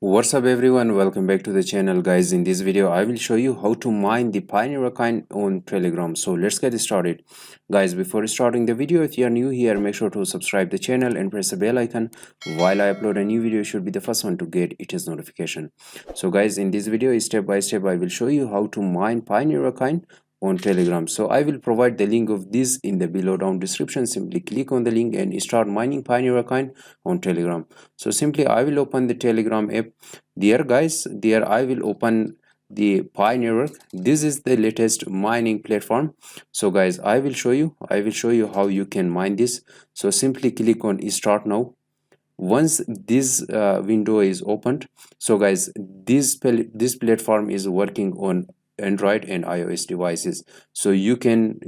What's up everyone, welcome back to the channel. Guys, in this video I will show you how to mine the Pioneer coin on Telegram. So let's get started. Guys, before starting the video, if you are new here, make sure to subscribe the channel and press the bell icon. While I upload a new video, you should be the first one to get its notification. So guys, in this video, step by step I will show you how to mine Pioneer coin on Telegram. So I will provide the link of this in the below down description. Simply click on the link and start mining Pioneer coin on Telegram. So simply I will open the Telegram app. There guys, there I will open the Pioneer. This is the latest mining platform. So guys, I will show you how you can mine this. So simply click on start now. Once this window is opened, so guys, this platform is working on Android and iOS devices. So you can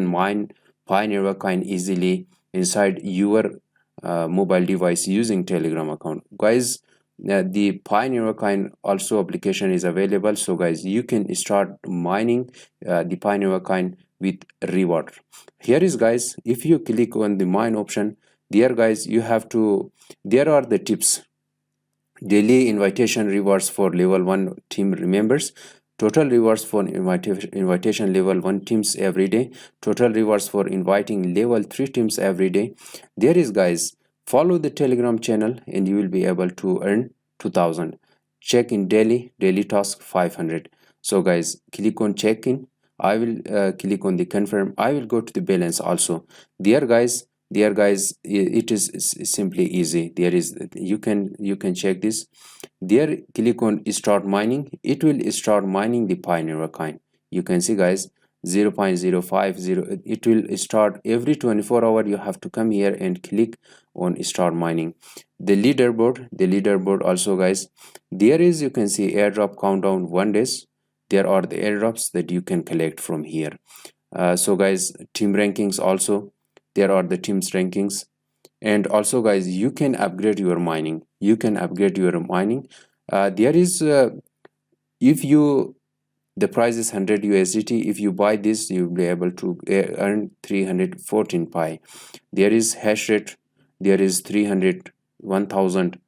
mine Pioneer coin easily inside your mobile device using Telegram account. Guys, the Pioneer coin also application is available. So guys, you can start mining the Pioneer coin with reward. Here is guys, if you click on the mine option, there guys, you have to, there are the tips. Daily invitation rewards for level 1 team members, total rewards for invitation level 1 teams every day, total rewards for inviting level 3 teams every day. There is guys, follow the Telegram channel and you will be able to earn 2000. Check in daily task 500. So guys, click on check in. I will click on the confirm. I will go to the balance also. There guys, it is simply easy. There is, you can check this. There, click on start mining. It will start mining the Pioneer coin. You can see guys, 0.050. It will start every 24 hours. You have to come here and click on start mining. The leaderboard also guys, there is, you can see airdrop countdown 1 days. There are the airdrops that you can collect from here. So guys, team rankings also, there are the teams rankings. And also guys, you can upgrade your mining. There is if you, the price is 100 USDT. If you buy this, you'll be able to earn 314 pi. There is hash rate, there is 300, 1000,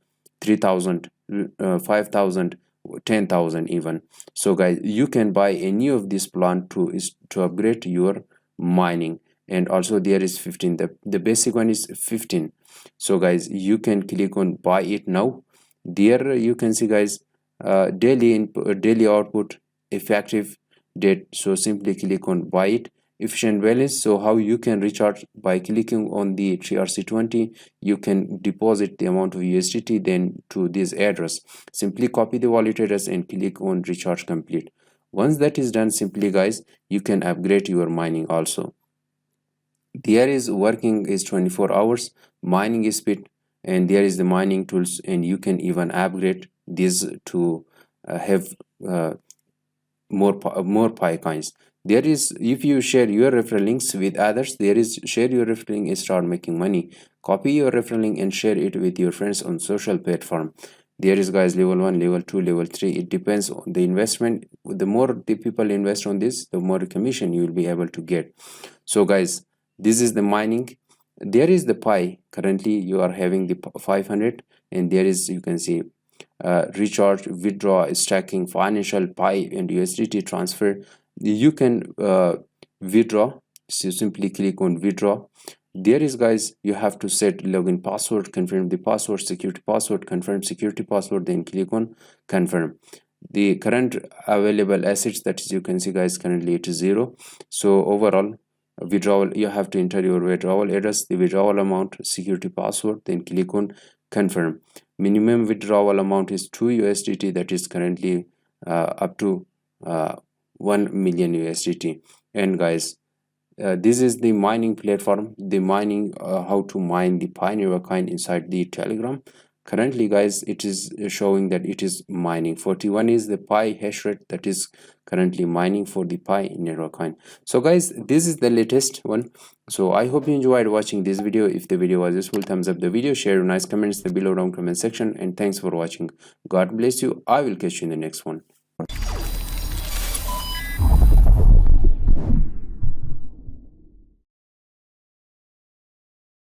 3000, 5000, 10,000 even. So guys, you can buy any of this plan to upgrade your mining. And also there is 15, the basic one is 15. So guys, you can click on buy it now. There you can see guys, daily output, effective date. So simply click on buy it. Efficient balance, so how you can recharge, by clicking on the TRC20 you can deposit the amount of USDT then to this address. Simply copy the wallet address and click on recharge complete. Once that is done, simply guys, you can upgrade your mining also. There is working is 24 hours, mining speed, and there is the mining tools, and you can even upgrade this to have more pi coins. There is, if you share your referral links with others, there is share your referral link and start making money. Copy your referral link and share it with your friends on social platform. There is guys, level 1, level 2, level 3. It depends on the investment. The more the people invest on this, the more commission you will be able to get. So guys, this is the mining. There is the pi. Currently you are having the 500, and there is, you can see recharge, withdraw, stacking, financial, pi and USDT transfer. You can withdraw. So simply click on withdraw. There is guys, you have to set login password, confirm the password, security password, confirm security password, then click on confirm. The current available assets, that is, you can see guys, currently it is 0. So overall withdrawal, you have to enter your withdrawal address, the withdrawal amount, security password, then click on confirm. Minimum withdrawal amount is 2 USDT, that is currently up to 1 million USDT. And guys, this is the mining platform, the mining, how to mine the Pioneer coin inside the Telegram. Currently guys, it is showing that it is mining. 41 is the pi hash rate that is currently mining for the Pioneer coin. So guys, this is the latest one. So I hope you enjoyed watching this video. If the video was useful, thumbs up the video, share your nice comments in the below down comment section, and thanks for watching. God bless you. I will catch you in the next one.